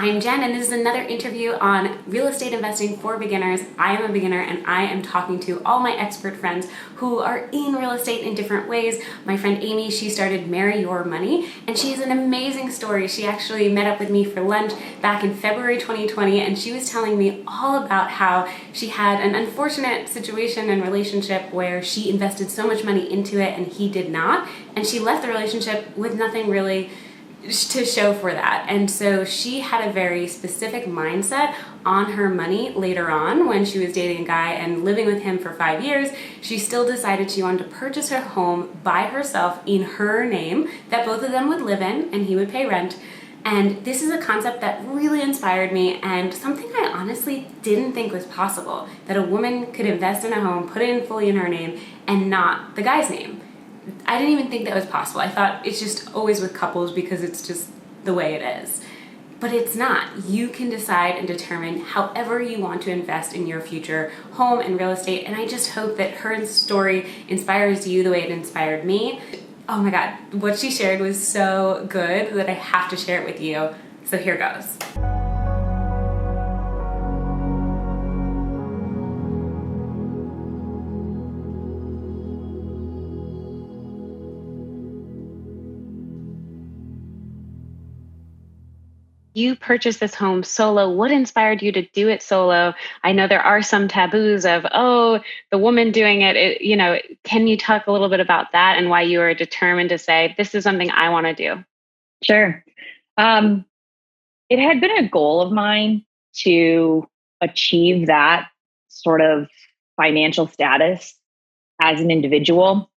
I'm Jen, and this is another interview on real estate investing for beginners. I am a beginner, and I am talking to all my expert friends who are in real estate in different ways. My friend Amy, she started Marry Your Money, and she has an amazing story. She actually met up with me for lunch back in February 2020, and she was telling me all about how she had an unfortunate situation and relationship where she invested so much money into it and he did not, and she left the relationship with nothing really to show for that. And so she had a very specific mindset on her money later on when she was dating a guy and living with him for 5 years. She still decided she wanted to purchase her home by herself in her name that both of them would live in and he would pay rent. And this is a concept that really inspired me and something I honestly didn't think was possible, that a woman could invest in a home, put it in fully in her name, and not the guy's name. I didn't even think that was possible. I thought it's just always with couples because it's just the way it is. But it's not. You can decide and determine however you want to invest in your future home and real estate. And I just hope that her story inspires you the way it inspired me. Oh my God, what she shared was so good that I have to share it with you. So here goes. You purchased this home solo. What inspired you to do it solo? I know there are some taboos of, oh, the woman doing it, can you talk a little bit about that and why you were determined to say, this is something I want to do? Sure. Um, it had been a goal of mine to achieve that sort of financial status as an individual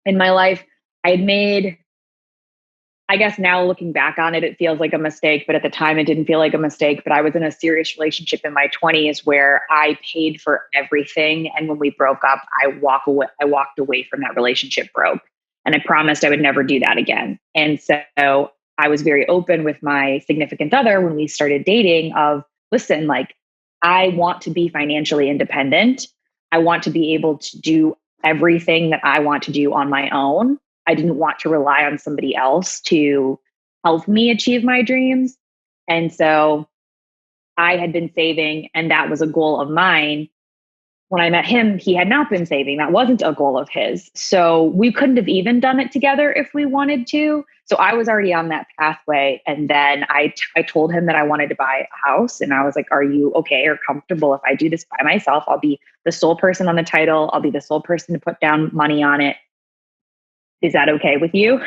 in my life. I had made, I guess now looking back on it, it feels like a mistake, but at the time it didn't feel like a mistake. But I was in a serious relationship in my 20s where I paid for everything. And when we broke up, I walked away from that relationship broke. And I promised I would never do that again. And so I was very open with my significant other when we started dating of, listen, like, I want to be financially independent. I want to be able to do everything that I want to do on my own. I didn't want to rely on somebody else to help me achieve my dreams. And so I had been saving, and that was a goal of mine. When I met him, he had not been saving. That wasn't a goal of his. So we couldn't have even done it together if we wanted to. So I was already on that pathway. And then I told him that I wanted to buy a house. And I was like, are you okay or comfortable if I do this by myself? I'll be the sole person on the title. I'll be the sole person to put down money on it. Is that okay with you?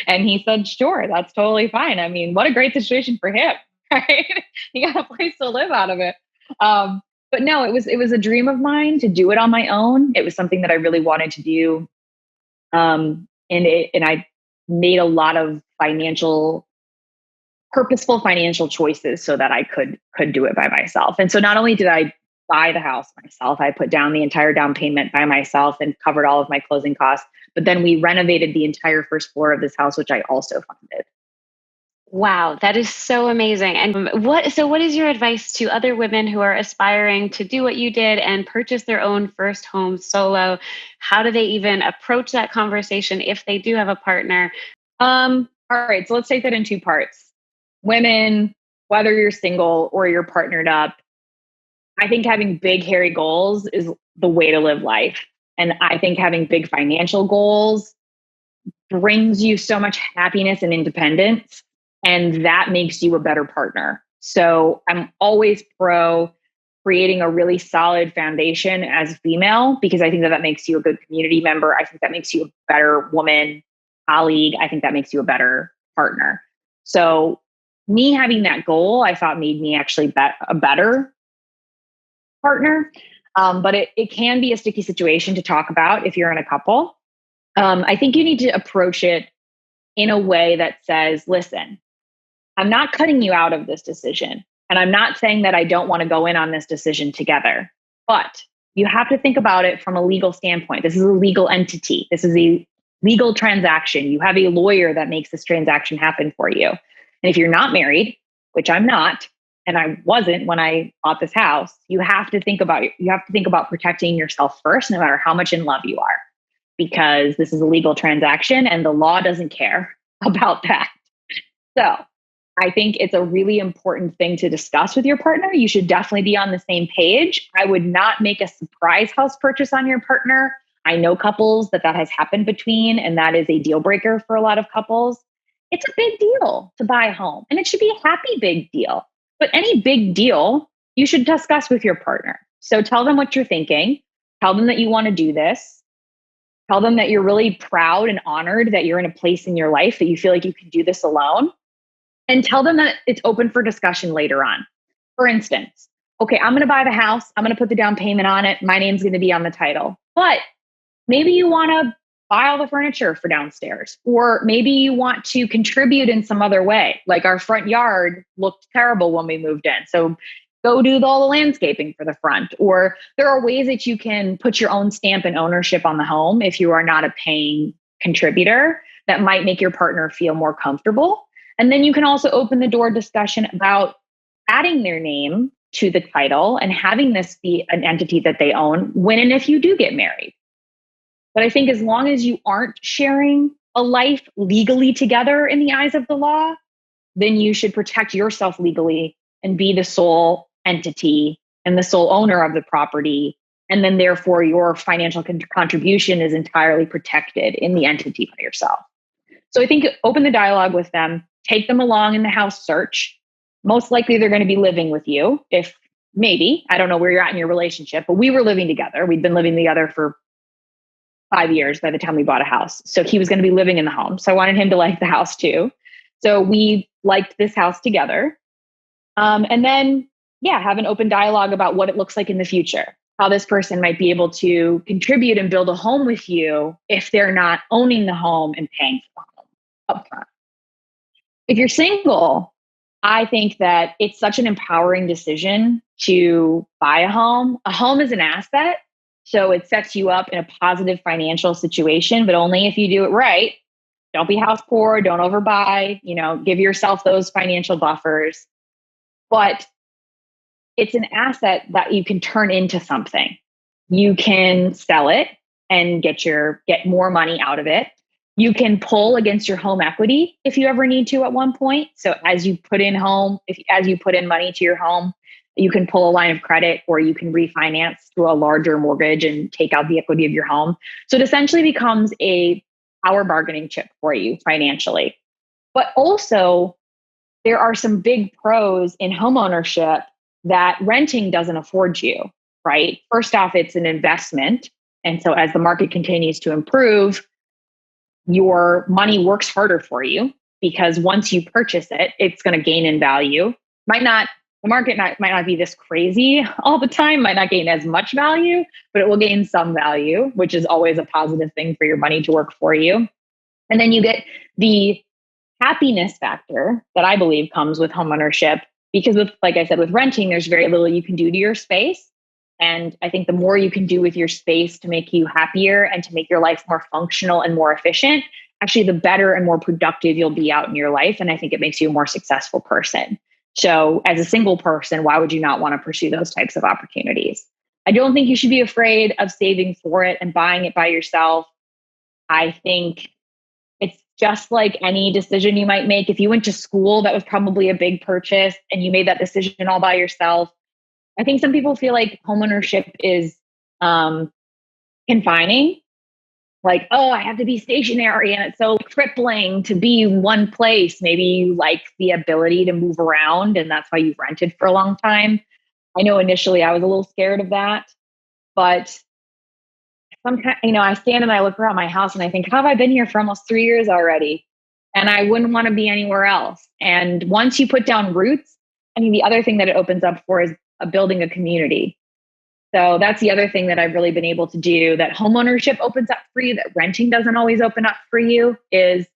And he said, sure, that's totally fine. I mean, what a great situation for him, right? He got a place to live out of it. But no, it was a dream of mine to do it on my own. It was something that I really wanted to do. And I made a lot of purposeful financial choices so that I could do it by myself. And so not only did I buy the house myself, I put down the entire down payment by myself and covered all of my closing costs. But then we renovated the entire first floor of this house, which I also funded. Wow, that is so amazing. And what is your advice to other women who are aspiring to do what you did and purchase their own first home solo? How do they even approach that conversation if they do have a partner? All right, so let's take that in two parts. Women, whether you're single or you're partnered up, I think having big, hairy goals is the way to live life. And I think having big financial goals brings you so much happiness and independence, and that makes you a better partner. So I'm always pro creating a really solid foundation as a female, because I think that makes you a good community member. I think that makes you a better woman, colleague. I think that makes you a better partner. So me having that goal, I thought made me actually a better partner. But it can be a sticky situation to talk about if you're in a couple. I think you need to approach it in a way that says, listen, I'm not cutting you out of this decision. And I'm not saying that I don't want to go in on this decision together, but you have to think about it from a legal standpoint. This is a legal entity. This is a legal transaction. You have a lawyer that makes this transaction happen for you. And if you're not married, which I'm not, and I wasn't when I bought this house, you have to think about protecting yourself first, no matter how much in love you are, because this is a legal transaction and the law doesn't care about that. So I think it's a really important thing to discuss with your partner. You should definitely be on the same page. I would not make a surprise house purchase on your partner. I know couples that has happened between, and that is a deal breaker for a lot of couples. It's a big deal to buy a home, and it should be a happy big deal. But any big deal, you should discuss with your partner. So tell them what you're thinking. Tell them that you want to do this. Tell them that you're really proud and honored that you're in a place in your life that you feel like you can do this alone. And tell them that it's open for discussion later on. For instance, okay, I'm going to buy the house. I'm going to put the down payment on it. My name's going to be on the title. But maybe you want to buy all the furniture for downstairs, or maybe you want to contribute in some other way. Like our front yard looked terrible when we moved in. So go do all the landscaping for the front. Or there are ways that you can put your own stamp and ownership on the home if you are not a paying contributor that might make your partner feel more comfortable. And then you can also open the door discussion about adding their name to the title and having this be an entity that they own when and if you do get married. But I think as long as you aren't sharing a life legally together in the eyes of the law, then you should protect yourself legally and be the sole entity and the sole owner of the property. And then therefore your financial contribution is entirely protected in the entity by yourself. So I think open the dialogue with them, take them along in the house search. Most likely they're going to be living with you. If maybe, I don't know where you're at in your relationship, but we were living together. We'd been living together for 5 years by the time we bought a house. So he was going to be living in the home. So I wanted him to like the house too. So we liked this house together. And then, have an open dialogue about what it looks like in the future, how this person might be able to contribute and build a home with you if they're not owning the home and paying for the home upfront. If you're single, I think that it's such an empowering decision to buy a home. A home is an asset. So it sets you up in a positive financial situation, but only if you do it right. Don't be house poor, don't overbuy, give yourself those financial buffers. But it's an asset that you can turn into something. You can sell it and get more money out of it. You can pull against your home equity if you ever need to at one point. So as you put in money to your home, you can pull a line of credit, or you can refinance through a larger mortgage and take out the equity of your home. So it essentially becomes a power bargaining chip for you financially. But also, there are some big pros in homeownership that renting doesn't afford you, right? First off, it's an investment. And so as the market continues to improve, your money works harder for you, because once you purchase it, it's going to gain in value. The market might not be this crazy all the time, might not gain as much value, but it will gain some value, which is always a positive thing for your money to work for you. And then you get the happiness factor that I believe comes with homeownership, because like I said, with renting, there's very little you can do to your space. And I think the more you can do with your space to make you happier and to make your life more functional and more efficient, actually the better and more productive you'll be out in your life. And I think it makes you a more successful person. So as a single person, why would you not want to pursue those types of opportunities? I don't think you should be afraid of saving for it and buying it by yourself. I think it's just like any decision you might make. If you went to school, that was probably a big purchase and you made that decision all by yourself. I think some people feel like homeownership is confining. Like, oh, I have to be stationary and it's so crippling to be in one place. Maybe you like the ability to move around and that's why you've rented for a long time. I know initially I was a little scared of that, but sometimes, I stand and I look around my house and I think, how have I been here for almost 3 years already? And I wouldn't want to be anywhere else. And once you put down roots, the other thing that it opens up for is building a community. So that's the other thing that I've really been able to do that homeownership opens up for you, that renting doesn't always open up for you, is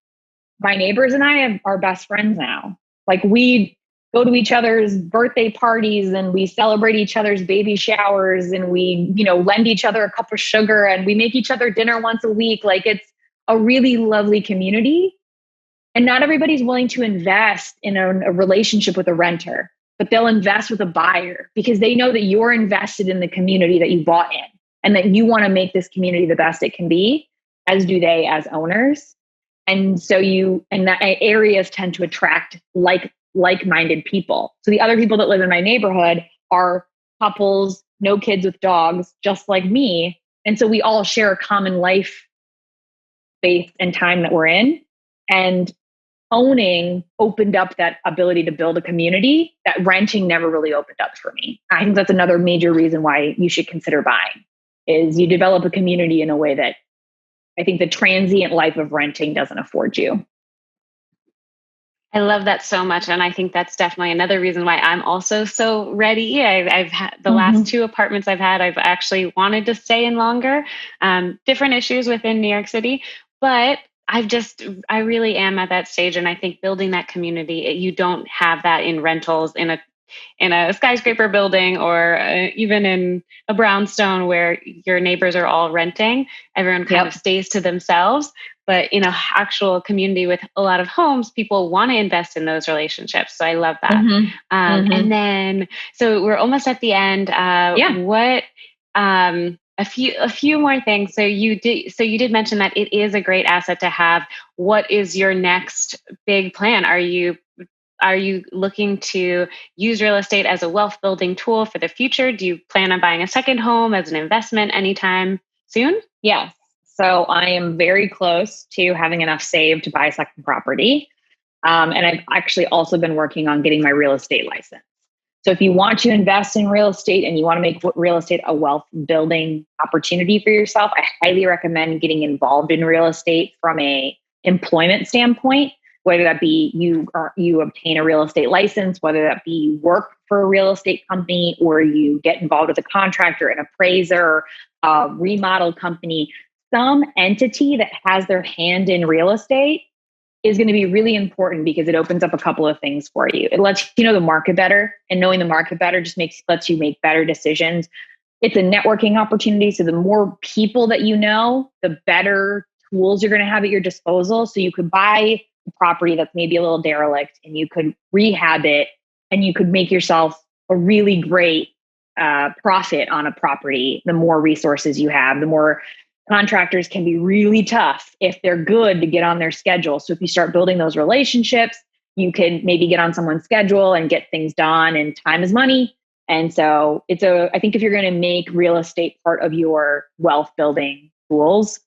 my neighbors and I are best friends now. Like, we go to each other's birthday parties and we celebrate each other's baby showers and we, lend each other a cup of sugar and we make each other dinner once a week. Like, it's a really lovely community. And not everybody's willing to invest in a relationship with a renter, but they'll invest with a buyer because they know that you're invested in the community that you bought in and that you want to make this community the best it can be, as do they as owners. And so that areas tend to attract like-minded people. So the other people that live in my neighborhood are couples, no kids with dogs, just like me. And so we all share a common life space and time that we're in. And owning opened up that ability to build a community that renting never really opened up for me. I think that's another major reason why you should consider buying, is you develop a community in a way that I think the transient life of renting doesn't afford you. I love that so much. And I think that's definitely another reason why I'm also so ready. I've had the last 2 apartments I've had, I've actually wanted to stay in longer. Different issues within New York City, but I really am at that stage. And I think building that community, you don't have that in rentals in a skyscraper building, or even in a brownstone where your neighbors are all renting. Everyone kind of stays to themselves. But in an actual community with a lot of homes, people want to invest in those relationships. So I love that. And then, so we're almost at the end. What? A few more things. So you did mention that it is a great asset to have. What is your next big plan? Are you looking to use real estate as a wealth building tool for the future? Do you plan on buying a second home as an investment anytime soon? Yes. So I am very close to having enough saved to buy a second property. And I've actually also been working on getting my real estate license. So if you want to invest in real estate and you want to make real estate a wealth building opportunity for yourself, I highly recommend getting involved in real estate from a employment standpoint, whether that be you obtain a real estate license, whether that be you work for a real estate company, or you get involved with a contractor, an appraiser, a remodel company. Some entity that has their hand in real estate is going to be really important, because it opens up a couple of things for you. It lets you know the market better, and knowing the market better just lets you make better decisions. It's a networking opportunity. So the more people that you know, the better tools you're going to have at your disposal. So you could buy a property that's maybe a little derelict, and you could rehab it, and you could make yourself a really great profit on a property. The more resources you have, the more contractors can be really tough if they're good to get on their schedule. So if you start building those relationships, you can maybe get on someone's schedule and get things done, and time is money. And so I think if you're going to make real estate part of your wealth building tools,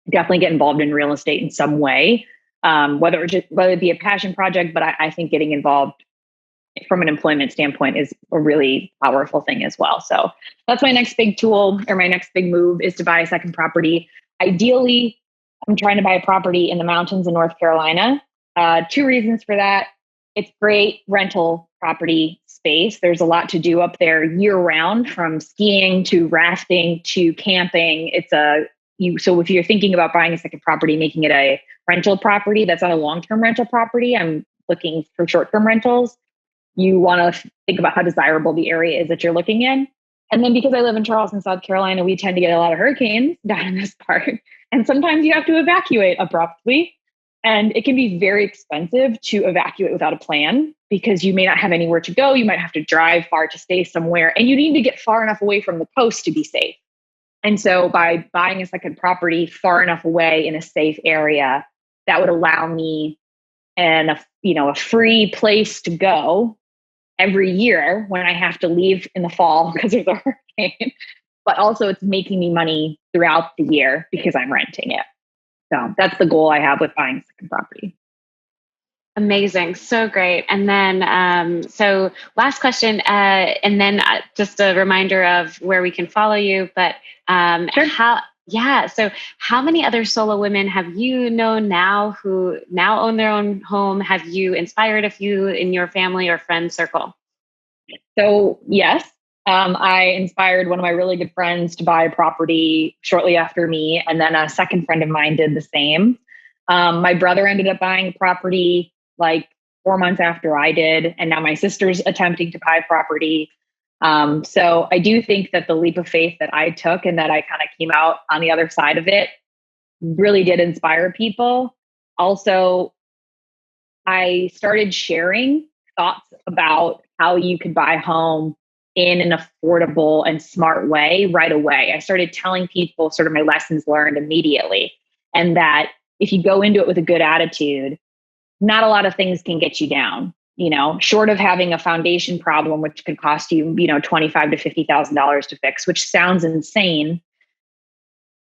definitely get involved in real estate in some way, whether it be a passion project, but I think getting involved from an employment standpoint is a really powerful thing as well. So that's my next big tool, or my next big move, is to buy a second property. Ideally, I'm trying to buy a property in the mountains in North Carolina. 2 reasons for that. It's great rental property space. There's a lot to do up there year round, from skiing to rafting to camping. So if you're thinking about buying a second property, making it a rental property, that's not a long-term rental property. I'm looking for short-term rentals. You want to think about how desirable the area is that you're looking in. And then because I live in Charleston, South Carolina, we tend to get a lot of hurricanes down in this part. And sometimes you have to evacuate abruptly. And it can be very expensive to evacuate without a plan, because you may not have anywhere to go. You might have to drive far to stay somewhere, and you need to get far enough away from the coast to be safe. And so by buying a second property far enough away in a safe area, that would allow me a free place to go every year when I have to leave in the fall because of the hurricane. But also it's making me money throughout the year because I'm renting it. So that's the goal I have with buying a second property. Amazing. So great. And then, so last question, and then just a reminder of where we can follow you, but Sure. So how many other solo women have you known now who now own their own home? Have you inspired a few in your family or friend circle? So yes, I inspired one of my really good friends to buy a property shortly after me. And then a second friend of mine did the same. My brother ended up buying a property like 4 months after I did. And now my sister's attempting to buy a property. So I do think that the leap of faith that I took, and that I kind of came out on the other side of it, really did inspire people. Also, I started sharing thoughts about how you could buy a home in an affordable and smart way right away. I started telling people sort of my lessons learned immediately, and that if you go into it with a good attitude, not a lot of things can get you down. short of having a foundation problem, which could cost you, $25,000 to $50,000 to fix, which sounds insane.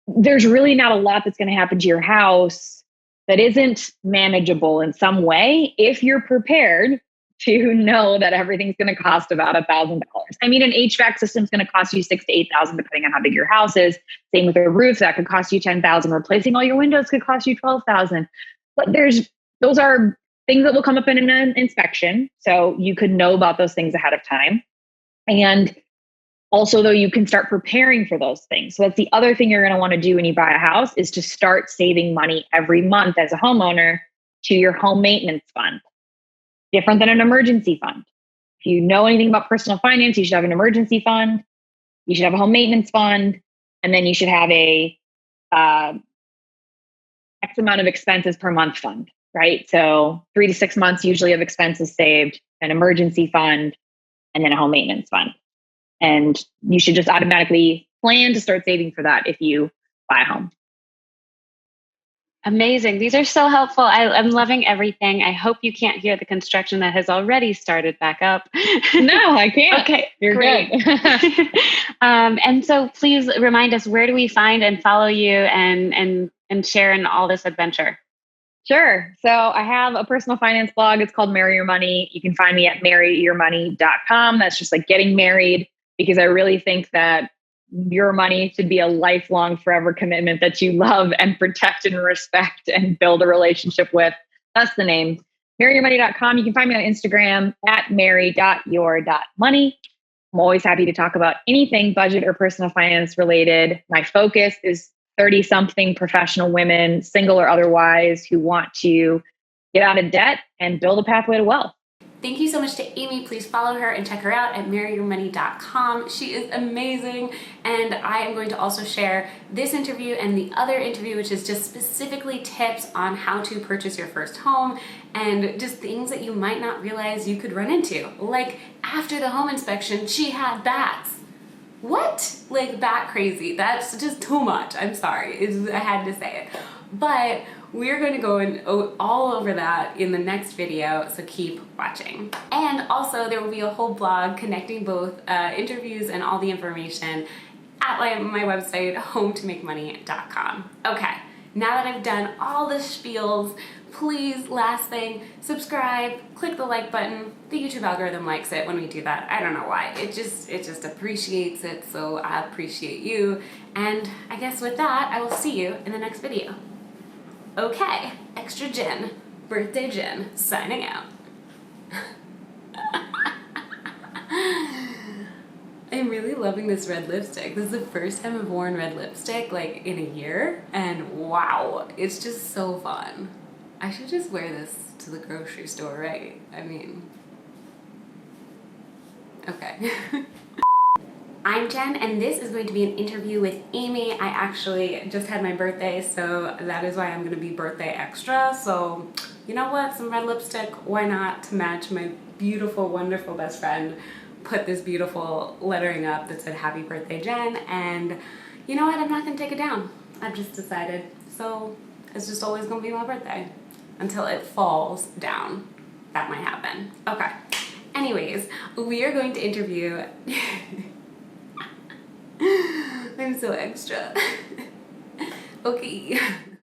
There's really not a lot that's going to happen to your house that isn't manageable in some way if you're prepared to know that everything's going to cost about $1,000. I mean, an HVAC system is going to cost you $6,000 to $8,000 depending on how big your house is. Same with a roof, that could cost you $10,000. Replacing all your windows could cost you $12,000. But those are things that will come up in an inspection, so you could know about those things ahead of time. And also, though, you can start preparing for those things. So that's the other thing you're going to want to do when you buy a house, is to start saving money every month as a homeowner to your home maintenance fund. Different than an emergency fund. If you know anything about personal finance, you should have an emergency fund, you should have a home maintenance fund, and then you should have a X amount of expenses per month fund, right? So 3 to 6 months usually of expenses saved, an emergency fund, and then a home maintenance fund. And you should just automatically plan to start saving for that if you buy a home. Amazing. These are so helpful. I'm loving everything. I hope you can't hear the construction that has already started back up. No, I can't. Okay, you're great. good. And so please remind us, where do we find and follow you and share in all this adventure? Sure. So I have a personal finance blog. It's called Marry Your Money. You can find me at marryyourmoney.com. That's just like getting married, because I really think that your money should be a lifelong, forever commitment that you love and protect and respect and build a relationship with. That's the name. marryyourmoney.com. You can find me on Instagram at marry.your.money. I'm always happy to talk about anything budget or personal finance related. My focus is 30-something professional women, single or otherwise, who want to get out of debt and build a pathway to wealth. Thank you so much to Amy. Please follow her and check her out at marryyourmoney.com. She is amazing. And I am going to also share this interview and the other interview, which is just specifically tips on how to purchase your first home and just things that you might not realize you could run into. Like, after the home inspection, she had bats. What? Like, bat crazy. That's just too much. I'm sorry. I had to say it. But we're going to go in all over that in the next video, so keep watching. And also, there will be a whole blog connecting both interviews and all the information at my website, hometomakemoney.com. Okay, now that I've done all the spiels, please, last thing, subscribe, click the like button. The YouTube algorithm likes it when we do that. I don't know why. It just appreciates it, so I appreciate you. And I guess with that, I will see you in the next video. Okay, Extra Jen, Birthday Jen, signing out. I'm really loving this red lipstick. This is the first time I've worn red lipstick like in a year, and wow, it's just so fun. I should just wear this to the grocery store, right? I mean, okay. I'm Jen, and this is going to be an interview with Amy. I actually just had my birthday, so that is why I'm going to be birthday extra. So, you know what? Some red lipstick, why not? To match my beautiful, wonderful best friend. Put this beautiful lettering up that said Happy Birthday, Jen. And you know what? I'm not going to take it down. I've just decided. So, it's just always going to be my birthday until it falls down. That might happen. Okay. Anyways, we are going to interview... I'm so extra. Okay.